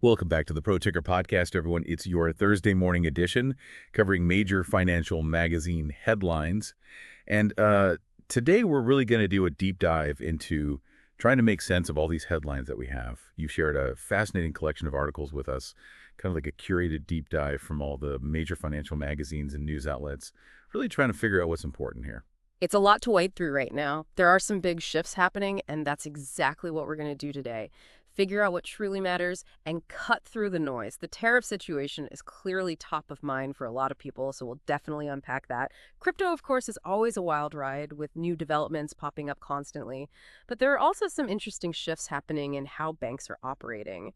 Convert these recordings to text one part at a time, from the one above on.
Welcome back to the Pro Ticker Podcast, everyone. It's your Thursday morning edition covering major financial magazine headlines. And today we're really going to do a deep dive into trying to make sense of all these headlines that we have. You shared a fascinating collection of articles with us, kind of like a curated deep dive from all the major financial magazines and news outlets, really trying to figure out what's important here. It's a lot to wade through right now. There are some big shifts happening, and that's exactly what we're going to do today. Figure out what truly matters and cut through the noise. The tariff situation is clearly top of mind for a lot of people, so we'll definitely unpack that. Crypto, of course, is always a wild ride with new developments popping up constantly. But there are also some interesting shifts happening in how banks are operating.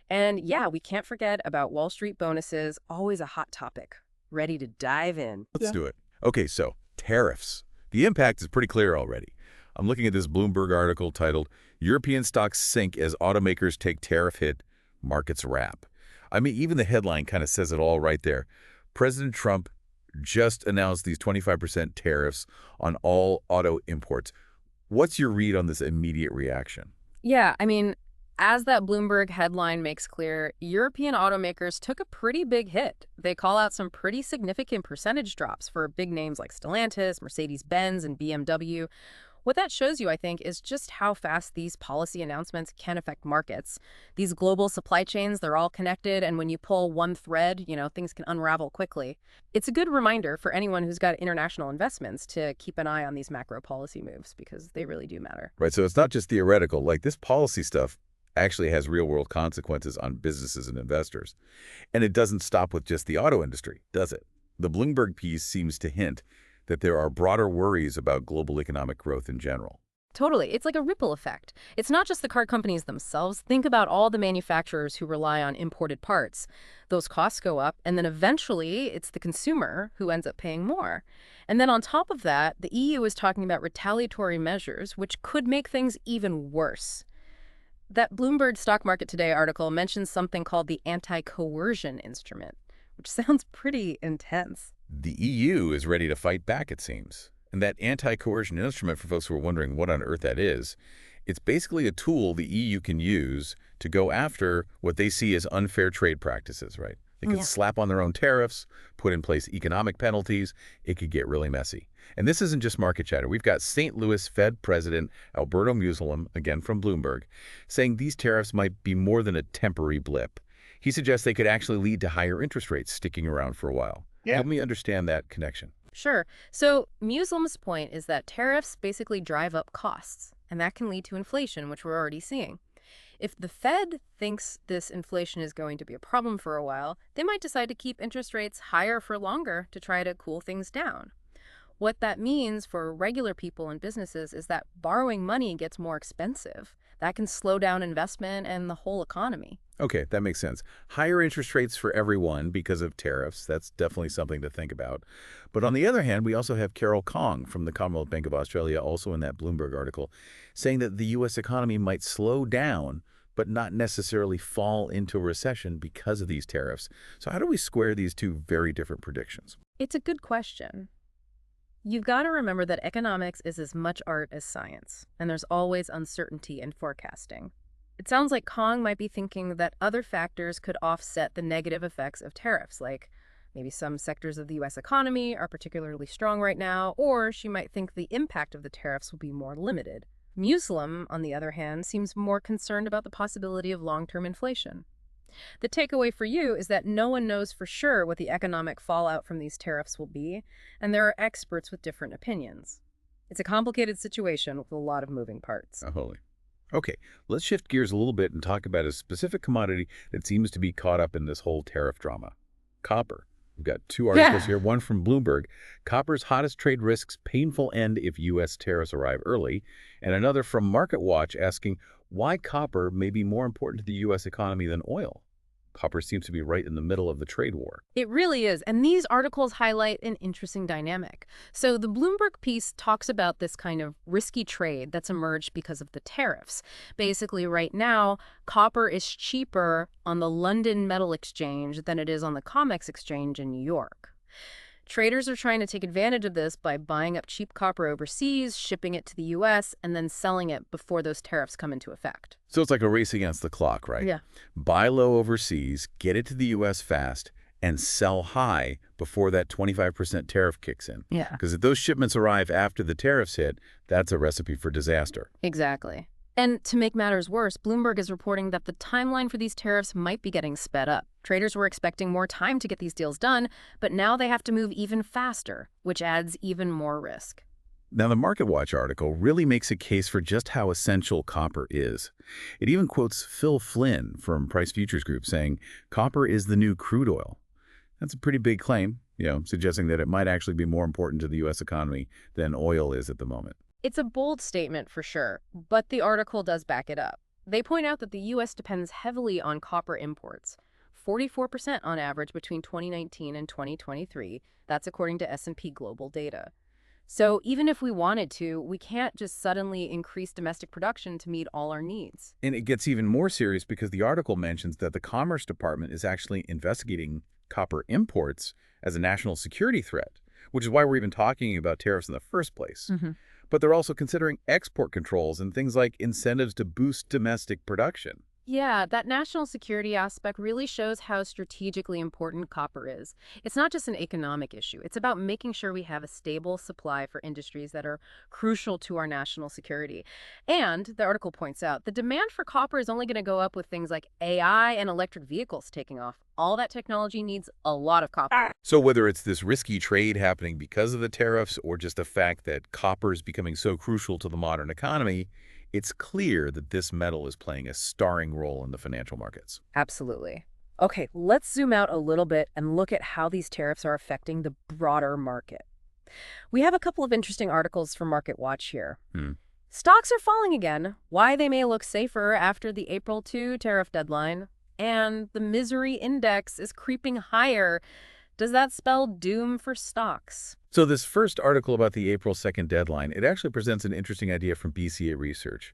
And yeah, we can't forget about Wall Street bonuses, always a hot topic. Ready to dive in. Let's do it. Okay, so tariffs. The impact is pretty clear already. I'm looking at this Bloomberg article titled, European Stocks Sink as Automakers Take Tariff Hit, Markets Wrap. I mean, even the headline kind of says it all right there. President Trump just announced these 25% tariffs on all auto imports. What's your read on this immediate reaction? Yeah, as that Bloomberg headline makes clear, European automakers took a pretty big hit. They call out some pretty significant percentage drops for big names like Stellantis, Mercedes-Benz, and BMW. What that shows you, I think, is just how fast these policy announcements can affect markets. These global supply chains, they're all connected, and when you pull one thread, things can unravel quickly. It's a good reminder for anyone who's got international investments to keep an eye on these macro policy moves because they really do matter. Right, so it's not just theoretical. Like, this policy stuff actually has real-world consequences on businesses and investors. And it doesn't stop with just the auto industry, does it? The Bloomberg piece seems to hint that there are broader worries about global economic growth in general. Totally. It's like a ripple effect. It's not just the car companies themselves. Think about all the manufacturers who rely on imported parts. Those costs go up, and then eventually it's the consumer who ends up paying more. And then on top of that, the EU is talking about retaliatory measures, which could make things even worse. That Bloomberg Stock Market Today article mentions something called the anti-coercion instrument, which sounds pretty intense. The EU is ready to fight back, it seems. And that anti-coercion instrument, for folks who are wondering what on earth that is, it's basically a tool the EU can use to go after what they see as unfair trade practices, right? They can slap on their own tariffs, put in place economic penalties. It could get really messy. And this isn't just market chatter. We've got St. Louis Fed President Alberto Mussolem, again from Bloomberg, saying these tariffs might be more than a temporary blip. He suggests they could actually lead to higher interest rates sticking around for a while. Yeah. Help me understand that connection. Sure. So Muslim's point is that tariffs basically drive up costs, and that can lead to inflation, which we're already seeing. If the Fed thinks this inflation is going to be a problem for a while, they might decide to keep interest rates higher for longer to try to cool things down. What that means for regular people and businesses is that borrowing money gets more expensive. That can slow down investment and the whole economy. Okay, that makes sense. Higher interest rates for everyone because of tariffs. That's definitely something to think about. But on the other hand, we also have Carol Kong from the Commonwealth Bank of Australia, also in that Bloomberg article, saying that the U.S. economy might slow down but not necessarily fall into a recession because of these tariffs. So how do we square these two very different predictions? It's a good question. You've got to remember that economics is as much art as science, and there's always uncertainty in forecasting. It sounds like Kong might be thinking that other factors could offset the negative effects of tariffs, like maybe some sectors of the U.S. economy are particularly strong right now, or she might think the impact of the tariffs will be more limited. Muslim, on the other hand, seems more concerned about the possibility of long-term inflation. The takeaway for you is that no one knows for sure what the economic fallout from these tariffs will be, and there are experts with different opinions. It's a complicated situation with a lot of moving parts. Holy. Okay, let's shift gears a little bit and talk about a specific commodity that seems to be caught up in this whole tariff drama. Copper. We've got two articles here, one from Bloomberg, Copper's hottest trade risks, painful end if U.S. tariffs arrive early, and another from MarketWatch asking why copper may be more important to the U.S. economy than oil. Copper seems to be right in the middle of the trade war. It really is, and these articles highlight an interesting dynamic. So the Bloomberg piece talks about this kind of risky trade that's emerged because of the tariffs. Basically, right now, copper is cheaper on the London Metal Exchange than it is on the COMEX exchange in New York. Traders are trying to take advantage of this by buying up cheap copper overseas, shipping it to the U.S., and then selling it before those tariffs come into effect. So it's like a race against the clock, right? Yeah. Buy low overseas, get it to the U.S. fast, and sell high before that 25% tariff kicks in. Yeah. Because if those shipments arrive after the tariffs hit, that's a recipe for disaster. Exactly. And to make matters worse, Bloomberg is reporting that the timeline for these tariffs might be getting sped up. Traders were expecting more time to get these deals done, but now they have to move even faster, which adds even more risk. Now, the MarketWatch article really makes a case for just how essential copper is. It even quotes Phil Flynn from Price Futures Group saying, "Copper is the new crude oil." That's a pretty big claim, suggesting that it might actually be more important to the U.S. economy than oil is at the moment. It's a bold statement for sure, but the article does back it up. They point out that the U.S. depends heavily on copper imports, 44% on average between 2019 and 2023. That's according to S&P Global data. So even if we wanted to, we can't just suddenly increase domestic production to meet all our needs. And it gets even more serious because the article mentions that the Commerce Department is actually investigating copper imports as a national security threat, which is why we're even talking about tariffs in the first place. But they're also considering export controls and things like incentives to boost domestic production. Yeah, that national security aspect really shows how strategically important copper is. It's not just an economic issue. It's about making sure we have a stable supply for industries that are crucial to our national security. And the article points out the demand for copper is only going to go up with things like AI and electric vehicles taking off. All that technology needs a lot of copper. So whether it's this risky trade happening because of the tariffs or just the fact that copper is becoming so crucial to the modern economy, it's clear that this metal is playing a starring role in the financial markets. Absolutely. Okay, let's zoom out a little bit and look at how these tariffs are affecting the broader market. We have a couple of interesting articles from MarketWatch here. Stocks are falling again, why they may look safer after the April 2 tariff deadline, and the misery index is creeping higher. Does that spell doom for stocks? So this first article about the April 2nd deadline, it actually presents an interesting idea from BCA Research.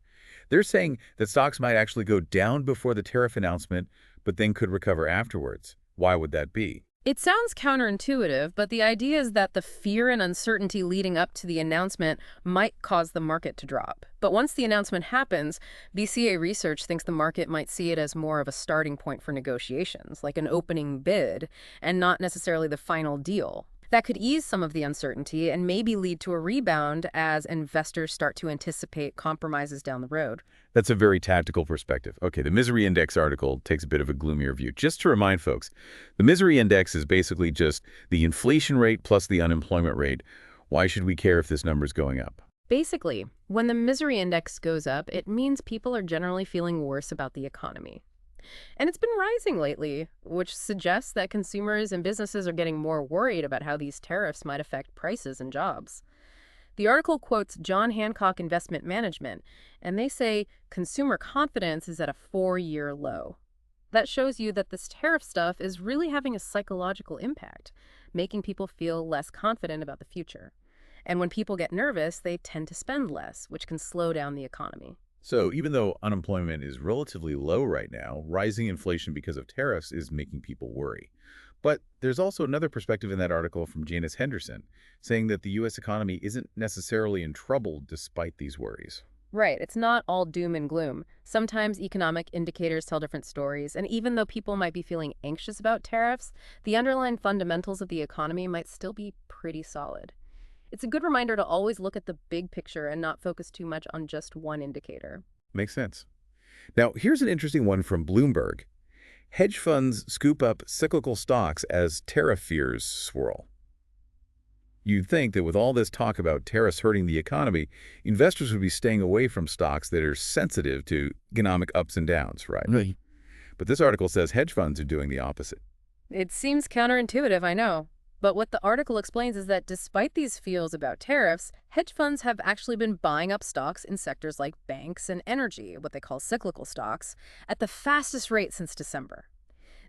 They're saying that stocks might actually go down before the tariff announcement, but then could recover afterwards. Why would that be? It sounds counterintuitive, but the idea is that the fear and uncertainty leading up to the announcement might cause the market to drop. But once the announcement happens, BCA Research thinks the market might see it as more of a starting point for negotiations, like an opening bid, and not necessarily the final deal. That could ease some of the uncertainty and maybe lead to a rebound as investors start to anticipate compromises down the road. That's a very tactical perspective. Okay, the Misery Index article takes a bit of a gloomier view. Just to remind folks, the Misery Index is basically just the inflation rate plus the unemployment rate. Why should we care if this number is going up? Basically, when the Misery Index goes up, it means people are generally feeling worse about the economy. And it's been rising lately, which suggests that consumers and businesses are getting more worried about how these tariffs might affect prices and jobs. The article quotes John Hancock Investment Management, and they say consumer confidence is at a 4-year low. That shows you that this tariff stuff is really having a psychological impact, making people feel less confident about the future. And when people get nervous, they tend to spend less, which can slow down the economy. So even though unemployment is relatively low right now, rising inflation because of tariffs is making people worry. But there's also another perspective in that article from Janice Henderson, saying that the U.S. economy isn't necessarily in trouble despite these worries. Right, it's not all doom and gloom. Sometimes economic indicators tell different stories, and even though people might be feeling anxious about tariffs, the underlying fundamentals of the economy might still be pretty solid. It's a good reminder to always look at the big picture and not focus too much on just one indicator. Makes sense. Now, here's an interesting one from Bloomberg. Hedge funds scoop up cyclical stocks as tariff fears swirl. You'd think that with all this talk about tariffs hurting the economy, investors would be staying away from stocks that are sensitive to economic ups and downs, right? Right. But this article says hedge funds are doing the opposite. It seems counterintuitive, I know. But what the article explains is that despite these fears about tariffs, hedge funds have actually been buying up stocks in sectors like banks and energy, what they call cyclical stocks, at the fastest rate since December.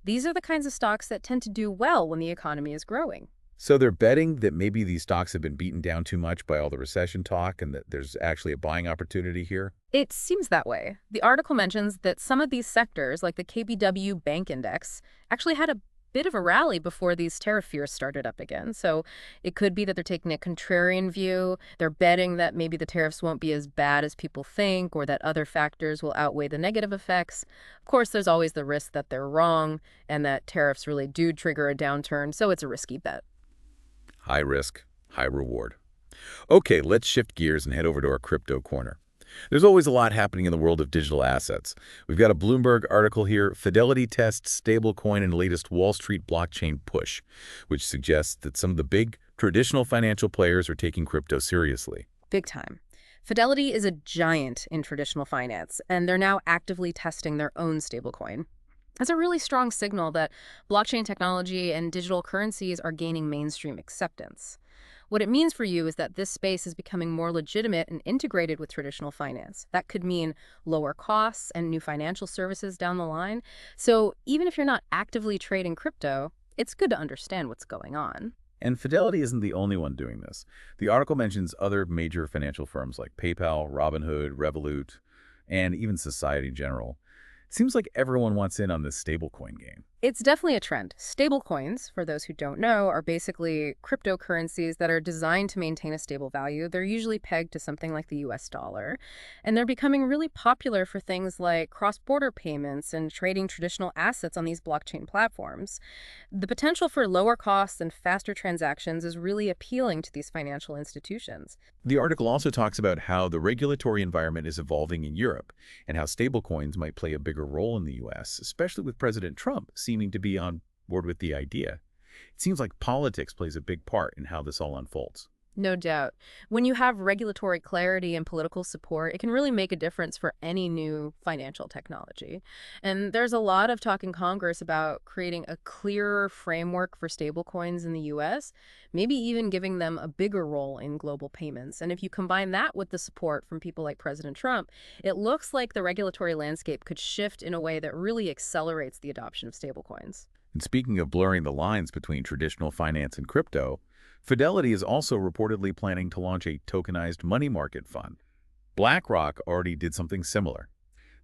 These are the kinds of stocks that tend to do well when the economy is growing. So they're betting that maybe these stocks have been beaten down too much by all the recession talk and that there's actually a buying opportunity here? It seems that way. The article mentions that some of these sectors, like the KBW Bank Index, actually had a bit of a rally before these tariff fears started up again. So it could be that they're taking a contrarian view. They're betting that maybe the tariffs won't be as bad as people think or that other factors will outweigh the negative effects. Of course, there's always the risk that they're wrong and that tariffs really do trigger a downturn, so it's a risky bet. High risk, high reward. Okay, let's shift gears and head over to our crypto corner. There's always a lot happening in the world of digital assets. We've got a Bloomberg article here, Fidelity tests stablecoin and latest Wall Street blockchain push, which suggests that some of the big traditional financial players are taking crypto seriously. Big time. Fidelity is a giant in traditional finance, and they're now actively testing their own stablecoin. That's a really strong signal that blockchain technology and digital currencies are gaining mainstream acceptance. What it means for you is that this space is becoming more legitimate and integrated with traditional finance. That could mean lower costs and new financial services down the line. So even if you're not actively trading crypto, it's good to understand what's going on. And Fidelity isn't the only one doing this. The article mentions other major financial firms like PayPal, Robinhood, Revolut, and even Society General. It seems like everyone wants in on this stablecoin game. It's definitely a trend. Stablecoins, for those who don't know, are basically cryptocurrencies that are designed to maintain a stable value. They're usually pegged to something like the US dollar, and they're becoming really popular for things like cross-border payments and trading traditional assets on these blockchain platforms. The potential for lower costs and faster transactions is really appealing to these financial institutions. The article also talks about how the regulatory environment is evolving in Europe and how stablecoins might play a bigger role in the US, especially with President Trump seeming to be on board with the idea. It seems like politics plays a big part in how this all unfolds. No doubt. When you have regulatory clarity and political support, it can really make a difference for any new financial technology. And there's a lot of talk in Congress about creating a clearer framework for stablecoins in the US, maybe even giving them a bigger role in global payments. And if you combine that with the support from people like President Trump, it looks like the regulatory landscape could shift in a way that really accelerates the adoption of stablecoins. And speaking of blurring the lines between traditional finance and crypto, Fidelity is also reportedly planning to launch a tokenized money market fund. BlackRock already did something similar.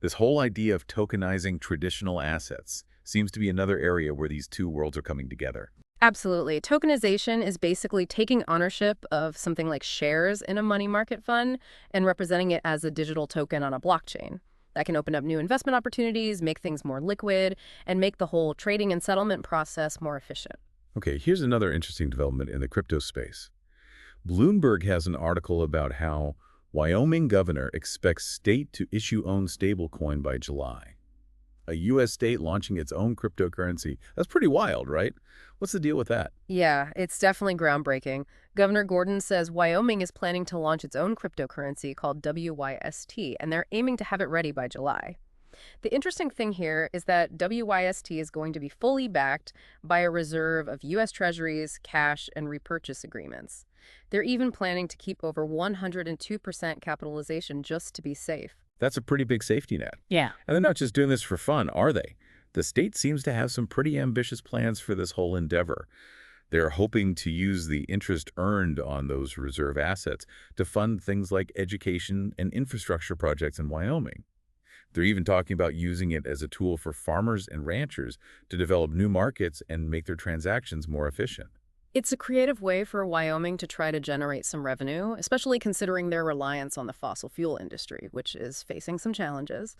This whole idea of tokenizing traditional assets seems to be another area where these two worlds are coming together. Absolutely. Tokenization is basically taking ownership of something like shares in a money market fund and representing it as a digital token on a blockchain. That can open up new investment opportunities, make things more liquid, and make the whole trading and settlement process more efficient. Okay, here's another interesting development in the crypto space. Bloomberg has an article about how Wyoming governor expects state to issue own stablecoin by July. A U.S. state launching its own cryptocurrency. That's pretty wild, right? What's the deal with that? Yeah, it's definitely groundbreaking. Governor Gordon says Wyoming is planning to launch its own cryptocurrency called WYST, and they're aiming to have it ready by July. The interesting thing here is that WYST is going to be fully backed by a reserve of U.S. Treasuries, cash, and repurchase agreements. They're even planning to keep over 102% capitalization just to be safe. That's a pretty big safety net. Yeah. And they're not just doing this for fun, are they? The state seems to have some pretty ambitious plans for this whole endeavor. They're hoping to use the interest earned on those reserve assets to fund things like education and infrastructure projects in Wyoming. They're even talking about using it as a tool for farmers and ranchers to develop new markets and make their transactions more efficient. It's a creative way for Wyoming to try to generate some revenue, especially considering their reliance on the fossil fuel industry, which is facing some challenges.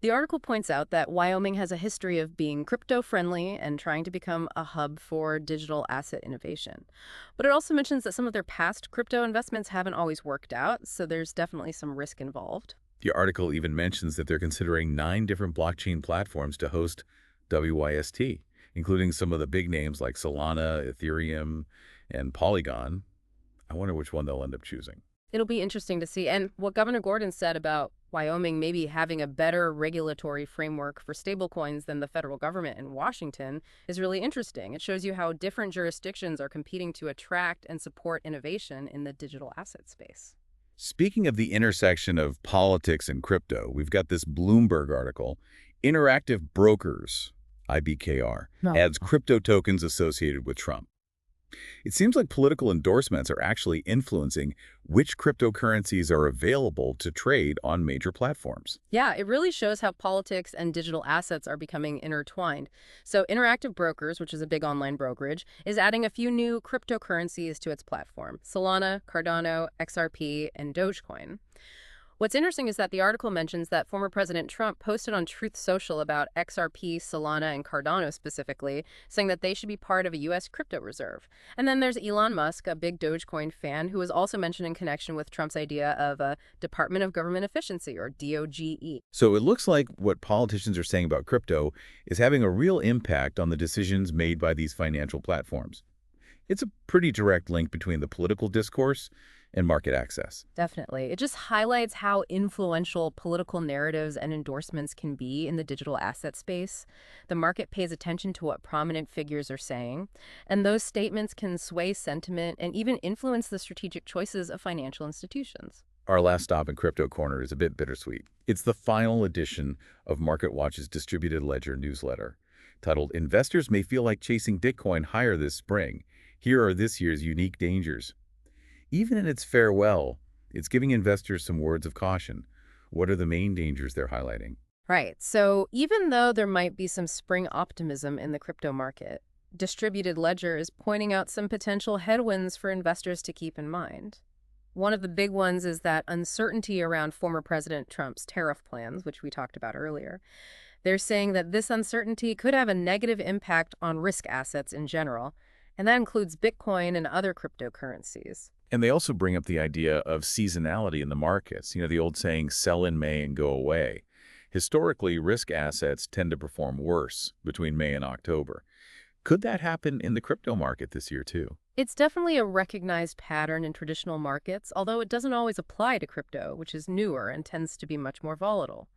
The article points out that Wyoming has a history of being crypto-friendly and trying to become a hub for digital asset innovation. But it also mentions that some of their past crypto investments haven't always worked out, so there's definitely some risk involved. The article even mentions that they're considering 9 different blockchain platforms to host WYST, including some of the big names like Solana, Ethereum, and Polygon. I wonder which one they'll end up choosing. It'll be interesting to see. And what Governor Gordon said about Wyoming maybe having a better regulatory framework for stablecoins than the federal government in Washington is really interesting. It shows you how different jurisdictions are competing to attract and support innovation in the digital asset space. Speaking of the intersection of politics and crypto, we've got this Bloomberg article, Interactive Brokers, IBKR, adds crypto tokens associated with Trump. It seems like political endorsements are actually influencing which cryptocurrencies are available to trade on major platforms. Yeah, it really shows how politics and digital assets are becoming intertwined. So, Interactive Brokers, which is a big online brokerage, is adding a few new cryptocurrencies to its platform: Solana, Cardano, XRP, and Dogecoin. What's interesting is that the article mentions that former President Trump posted on Truth Social about XRP, Solana, and Cardano specifically, saying that they should be part of a U.S. crypto reserve. And then there's Elon Musk, a big Dogecoin fan, who was also mentioned in connection with Trump's idea of a Department of Government Efficiency, or DOGE. So it looks like what politicians are saying about crypto is having a real impact on the decisions made by these financial platforms. It's a pretty direct link between the political discourse and market access. Definitely. It just highlights how influential political narratives and endorsements can be in the digital asset space. The market pays attention to what prominent figures are saying, and those statements can sway sentiment and even influence the strategic choices of financial institutions. Our last stop in Crypto Corner is a bit bittersweet. It's the final edition of MarketWatch's Distributed Ledger newsletter, titled "Investors May Feel Like Chasing Bitcoin Higher This Spring. Here are this year's unique dangers." Even in its farewell, it's giving investors some words of caution. What are the main dangers they're highlighting? Right. So even though there might be some spring optimism in the crypto market, Distributed Ledger is pointing out some potential headwinds for investors to keep in mind. One of the big ones is that uncertainty around former President Trump's tariff plans, which we talked about earlier. They're saying that this uncertainty could have a negative impact on risk assets in general, and that includes Bitcoin and other cryptocurrencies. And they also bring up the idea of seasonality in the markets. The old saying, sell in May and go away. Historically, risk assets tend to perform worse between May and October. Could that happen in the crypto market this year, too? It's definitely a recognized pattern in traditional markets, although it doesn't always apply to crypto, which is newer and tends to be much more volatile.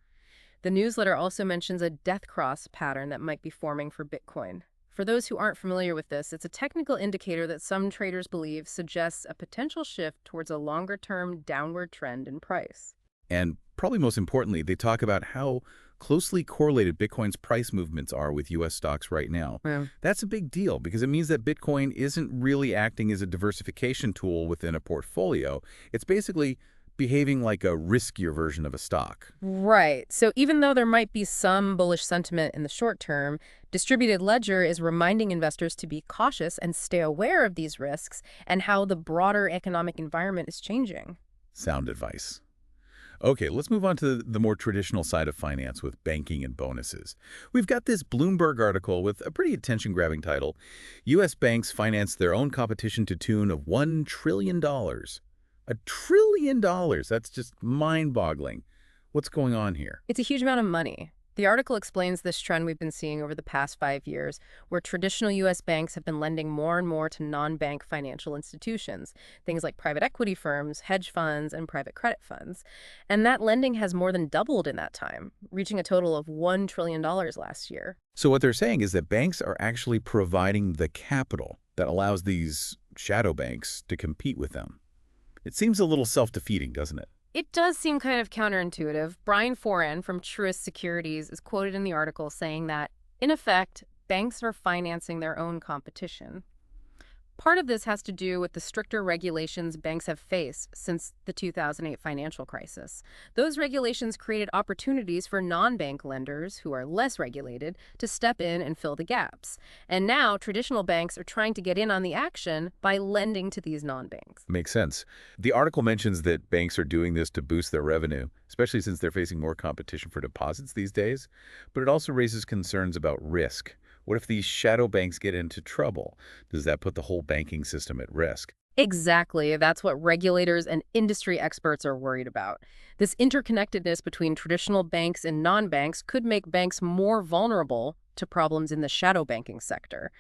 The newsletter also mentions a death cross pattern that might be forming for Bitcoin. For those who aren't familiar with this, it's a technical indicator that some traders believe suggests a potential shift towards a longer-term downward trend in price. And probably most importantly, they talk about how closely correlated Bitcoin's price movements are with U.S. stocks right now. Yeah. That's a big deal because it means that Bitcoin isn't really acting as a diversification tool within a portfolio. It's basically behaving like a riskier version of a stock. Right. So even though there might be some bullish sentiment in the short term, Distributed Ledger is reminding investors to be cautious and stay aware of these risks and how the broader economic environment is changing. Sound advice. Okay, let's move on to the more traditional side of finance with banking and bonuses. We've got this Bloomberg article with a pretty attention-grabbing title: U.S. banks finance their own competition to tune of $1 trillion. $1 trillion. That's just mind-boggling. What's going on here? It's a huge amount of money. The article explains this trend we've been seeing over the past 5 years, where traditional U.S. banks have been lending more and more to non-bank financial institutions, things like private equity firms, hedge funds, and private credit funds. And that lending has more than doubled in that time, reaching a total of $1 trillion last year. So what they're saying is that banks are actually providing the capital that allows these shadow banks to compete with them. It seems a little self-defeating, doesn't it? It does seem kind of counterintuitive. Brian Foran from Truist Securities is quoted in the article saying that, in effect, banks are financing their own competition. Part of this has to do with the stricter regulations banks have faced since the 2008 financial crisis. Those regulations created opportunities for non-bank lenders, who are less regulated, to step in and fill the gaps. And now traditional banks are trying to get in on the action by lending to these non-banks. Makes sense. The article mentions that banks are doing this to boost their revenue, especially since they're facing more competition for deposits these days. But it also raises concerns about risk. What if these shadow banks get into trouble? Does that put the whole banking system at risk? Exactly. That's what regulators and industry experts are worried about. This interconnectedness between traditional banks and non-banks could make banks more vulnerable to problems in the shadow banking sector.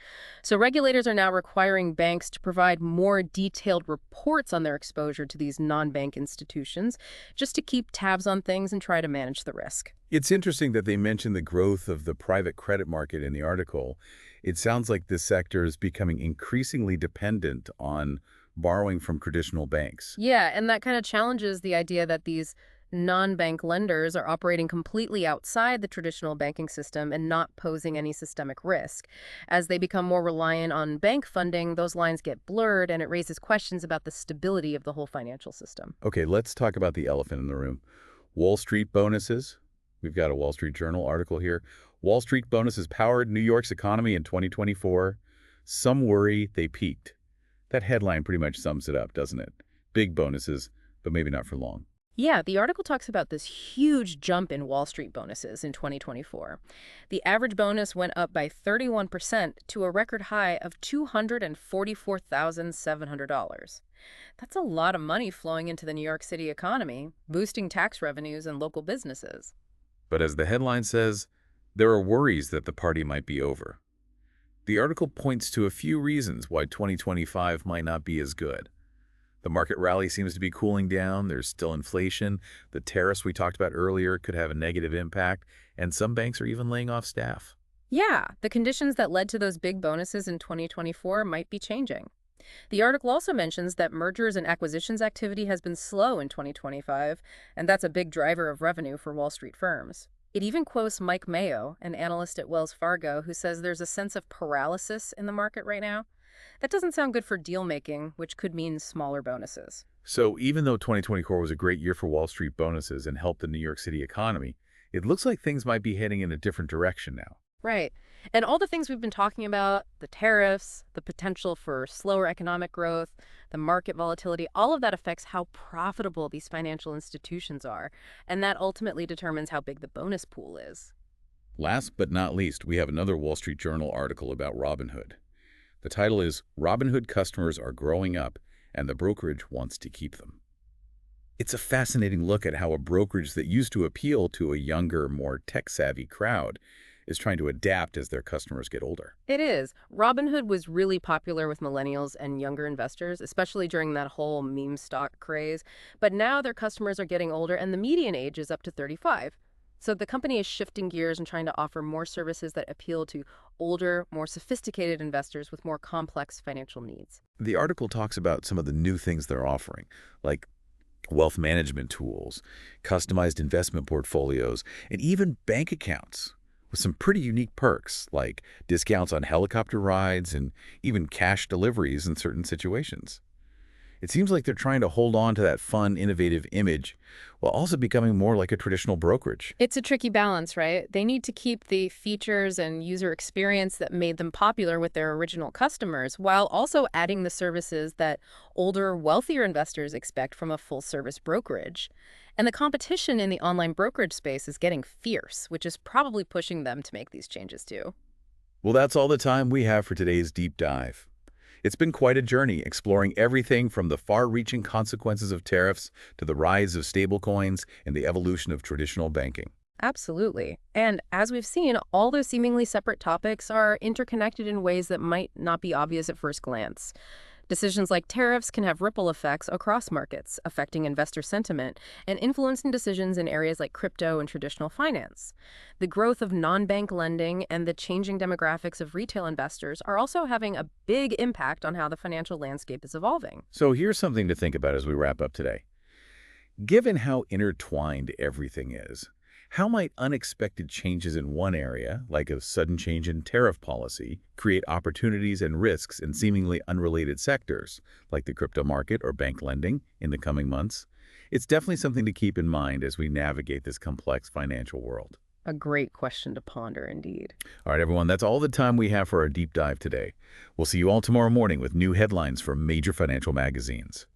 So regulators are now requiring banks to provide more detailed reports on their exposure to these non-bank institutions, just to keep tabs on things and try to manage the risk. It's interesting that they mention the growth of the private credit market in the article. It sounds like this sector is becoming increasingly dependent on borrowing from traditional banks. Yeah, and that kind of challenges the idea that these Non-bank lenders are operating completely outside the traditional banking system and not posing any systemic risk. As they become more reliant on bank funding, those lines get blurred, and it raises questions about the stability of the whole financial system. Okay, let's talk about the elephant in the room. Wall Street bonuses. We've got a Wall Street Journal article here. Wall Street bonuses powered New York's economy in 2024. Some worry they peaked. That headline pretty much sums it up, doesn't it? Big bonuses, but maybe not for long. Yeah, the article talks about this huge jump in Wall Street bonuses in 2024. The average bonus went up by 31% to a record high of $244,700. That's a lot of money flowing into the New York City economy, boosting tax revenues and local businesses. But as the headline says, there are worries that the party might be over. The article points to a few reasons why 2025 might not be as good. The market rally seems to be cooling down, there's still inflation, the tariffs we talked about earlier could have a negative impact, and some banks are even laying off staff. Yeah, the conditions that led to those big bonuses in 2024 might be changing. The article also mentions that mergers and acquisitions activity has been slow in 2025, and that's a big driver of revenue for Wall Street firms. It even quotes Mike Mayo, an analyst at Wells Fargo, who says there's a sense of paralysis in the market right now. That doesn't sound good for deal making, which could mean smaller bonuses. So even though 2024 was a great year for Wall Street bonuses and helped the New York City economy, it looks like things might be heading in a different direction now. Right. And all the things we've been talking about, the tariffs, the potential for slower economic growth, the market volatility, all of that affects how profitable these financial institutions are. And that ultimately determines how big the bonus pool is. Last but not least, we have another Wall Street Journal article about Robinhood. The title is Robinhood Customers Are Growing Up and the Brokerage Wants to Keep Them. It's a fascinating look at how a brokerage that used to appeal to a younger, more tech-savvy crowd is trying to adapt as their customers get older. It is. Robinhood was really popular with millennials and younger investors, especially during that whole meme stock craze. But now their customers are getting older and the median age is up to 35. So the company is shifting gears and trying to offer more services that appeal to older, more sophisticated investors with more complex financial needs. The article talks about some of the new things they're offering, like wealth management tools, customized investment portfolios, and even bank accounts with some pretty unique perks like discounts on helicopter rides and even cash deliveries in certain situations. It seems like they're trying to hold on to that fun, innovative image while also becoming more like a traditional brokerage. It's a tricky balance, right? They need to keep the features and user experience that made them popular with their original customers, while also adding the services that older, wealthier investors expect from a full-service brokerage. And the competition in the online brokerage space is getting fierce, which is probably pushing them to make these changes too. Well, that's all the time we have for today's deep dive. It's been quite a journey exploring everything from the far-reaching consequences of tariffs to the rise of stablecoins and the evolution of traditional banking. Absolutely. And as we've seen, all those seemingly separate topics are interconnected in ways that might not be obvious at first glance. Decisions like tariffs can have ripple effects across markets, affecting investor sentiment and influencing decisions in areas like crypto and traditional finance. The growth of non-bank lending and the changing demographics of retail investors are also having a big impact on how the financial landscape is evolving. So here's something to think about as we wrap up today. Given how intertwined everything is, how might unexpected changes in one area, like a sudden change in tariff policy, create opportunities and risks in seemingly unrelated sectors, like the crypto market or bank lending, in the coming months? It's definitely something to keep in mind as we navigate this complex financial world. A great question to ponder indeed. All right, everyone, that's all the time we have for our deep dive today. We'll see you all tomorrow morning with new headlines from major financial magazines.